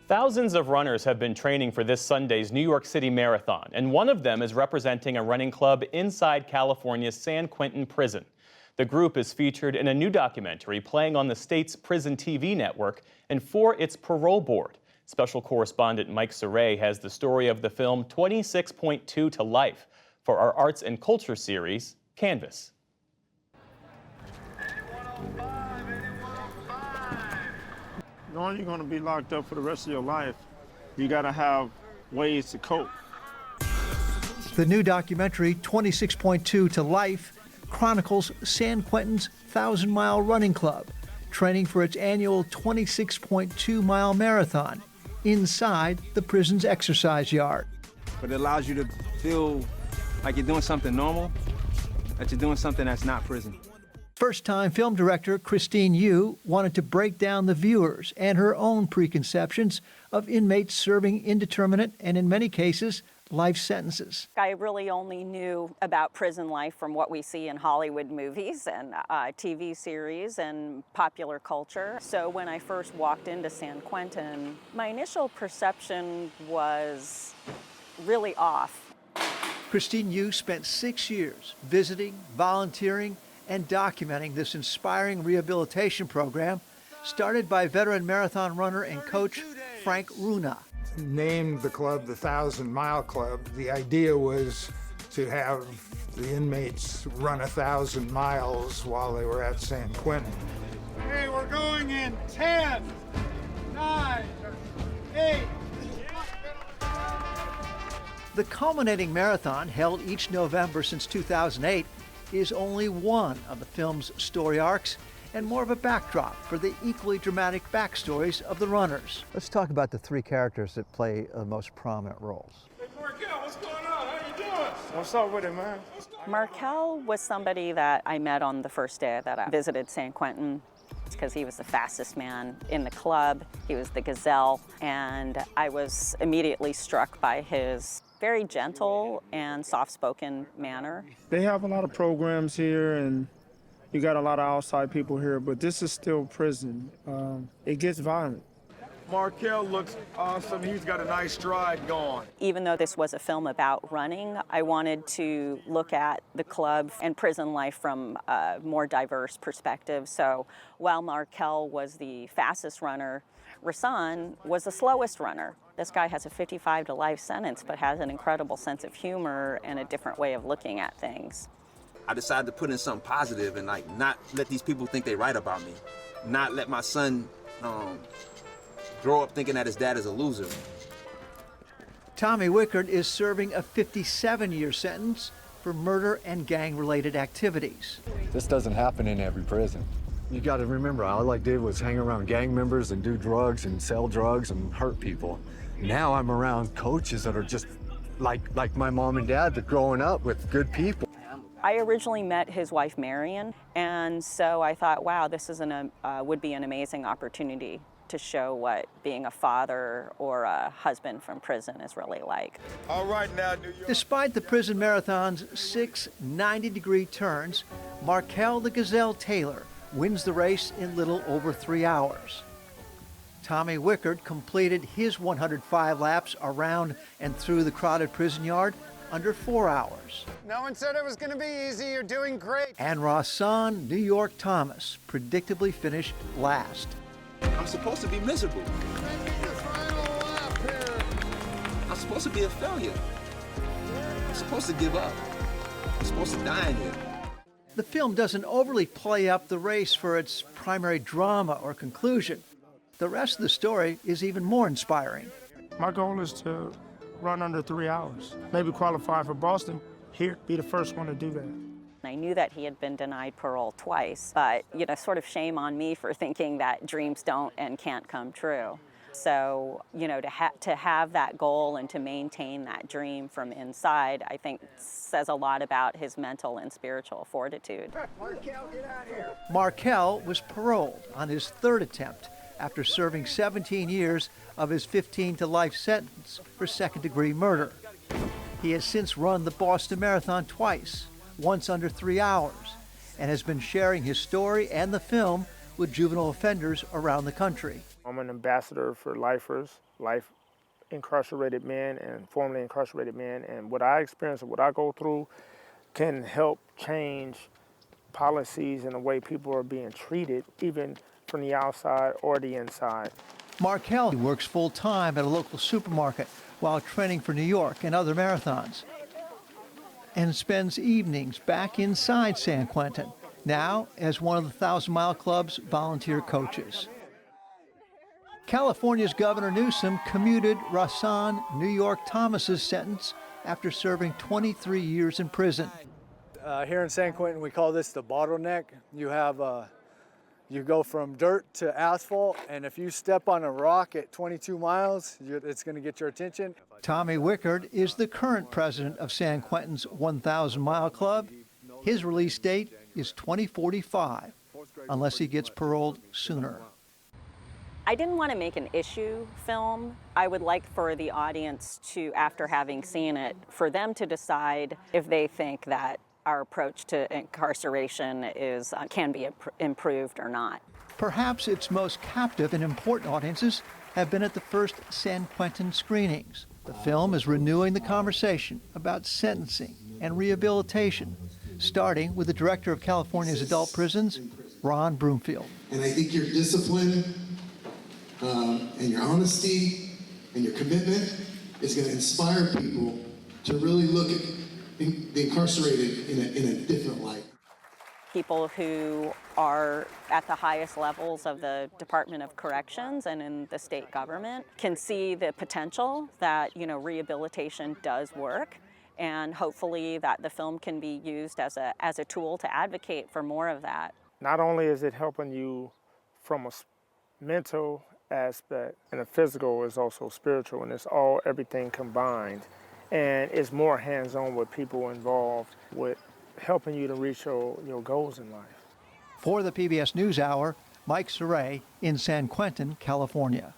Thousands of runners have been training for this Sunday's New York City Marathon, and one of them is representing a running club inside California's San Quentin prison. The group is featured in a new documentary playing on the state's prison TV network and for its parole board. Special correspondent Mike Saray has the story of the film 26.2 to Life for our arts and culture series, Canvas. Knowing you're going to be locked up for the rest of your life, you got to have ways to cope. The new documentary, 26.2 to Life, chronicles San Quentin's 1,000-mile running club, training for its annual 26.2-mile marathon inside the prison's exercise yard. But it allows you to feel like you're doing something normal, that you're doing something that's not prison. First-time film director Christine Yu wanted to break down the viewers and her own preconceptions of inmates serving indeterminate and, in many cases, life sentences. I really only knew about prison life from what we see in Hollywood movies and TV series and popular culture. So when I first walked into San Quentin, my initial perception was really off. Christine Yu spent 6 years visiting, volunteering, and documenting this inspiring rehabilitation program started by veteran marathon runner and coach Frank Runa. Named the club the 1,000-Mile Club. The idea was to have the inmates run 1,000 miles while they were at San Quentin. Hey, we're going in 10, 9, 8. The culminating marathon, held each November since 2008, is only one of the film's story arcs and more of a backdrop for the equally dramatic backstories of the runners. Let's talk about the three characters that play the most prominent roles. Hey, Markel, what's going on? How you doing? What's up with it, man? Markel was somebody that I met on the first day that I visited San Quentin. It's because he was the fastest man in the club. He was the gazelle, and I was immediately struck by his very gentle and soft-spoken manner. They have a lot of programs here, and you got a lot of outside people here, but this is still prison. It gets violent. Markel looks awesome. He's got a nice stride going. Even though this was a film about running, I wanted to look at the club and prison life from a more diverse perspective. So while Markel was the fastest runner, Rasan was the slowest runner. This guy has a 55 to life sentence, but has an incredible sense of humor and a different way of looking at things. I decided to put in something positive and not let these people think they right about me. Not let my son grow up thinking that his dad is a loser. Tommy Wickard is serving a 57-year sentence for murder and gang-related activities. This doesn't happen in every prison. You got to remember, all I did was hang around gang members and do drugs and sell drugs and hurt people. Now I'm around coaches that are just like my mom and dad, that growing up with good people. I originally met his wife, Marion, and so I thought, wow, this is would be an amazing opportunity to show what being a father or a husband from prison is really like. All right now, New York. Despite the prison marathon's 6 90-degree turns, Markel the Gazelle Taylor wins the race in little over 3 hours. Tommy Wickard completed his 105 laps around and through the crowded prison yard under 4 hours. No one said it was going to be easy. You're doing great. And Rasan New York Thomas predictably finished last. I'm supposed to be miserable. I'm supposed to be a failure. I'm supposed to give up. I'm supposed to die in here. The film doesn't overly play up the race for its primary drama or conclusion. The rest of the story is even more inspiring. My goal is to run under 3 hours. Maybe qualify for Boston. Here, be the first one to do that. I knew that he had been denied parole twice, but, sort of shame on me for thinking that dreams don't and can't come true. So, to have that goal and to maintain that dream from inside, I think says a lot about his mental and spiritual fortitude. Markel, get out here. Markel was paroled on his third attempt after serving 17 years of his 15 to life sentence for second-degree murder. He has since run the Boston Marathon twice, once under 3 hours, and has been sharing his story and the film with juvenile offenders around the country. I'm an ambassador for lifers, life incarcerated men and formerly incarcerated men, and what I experience and what I go through can help change policies and the way people are being treated, even from the outside or the inside. Markel works full-time at a local supermarket while training for New York and other marathons, and spends evenings back inside San Quentin, now as one of the 1,000 Mile Club's volunteer coaches. California's Governor Newsom commuted Rahsaan New York Thomas's sentence after serving 23 years in prison. Here in San Quentin, we call this the bottleneck. You go from dirt to asphalt, and if you step on a rock at 22 miles, it's going to get your attention. Tommy Wickard is the current president of San Quentin's 1,000 Mile Club. His release date is 2045, unless he gets paroled sooner. I didn't want to make an issue film. I would like for the audience to, after having seen it, for them to decide if they think that our approach to incarceration can be improved or not. Perhaps its most captive and important audiences have been at the first San Quentin screenings. The film is renewing the conversation about sentencing and rehabilitation, starting with the director of California's adult prisons, Ron Broomfield. And I think your discipline and your honesty and your commitment is going to inspire people to really look at the incarcerated in a different light. People who are at the highest levels of the Department of Corrections and in the state government can see the potential that, rehabilitation does work, and hopefully that the film can be used as a tool to advocate for more of that. Not only is it helping you from a mental aspect, and the physical is also spiritual, and it's everything combined. And it's more hands-on with people involved with helping you to reach your goals in life. For the PBS NewsHour, Mike Saray in San Quentin, California.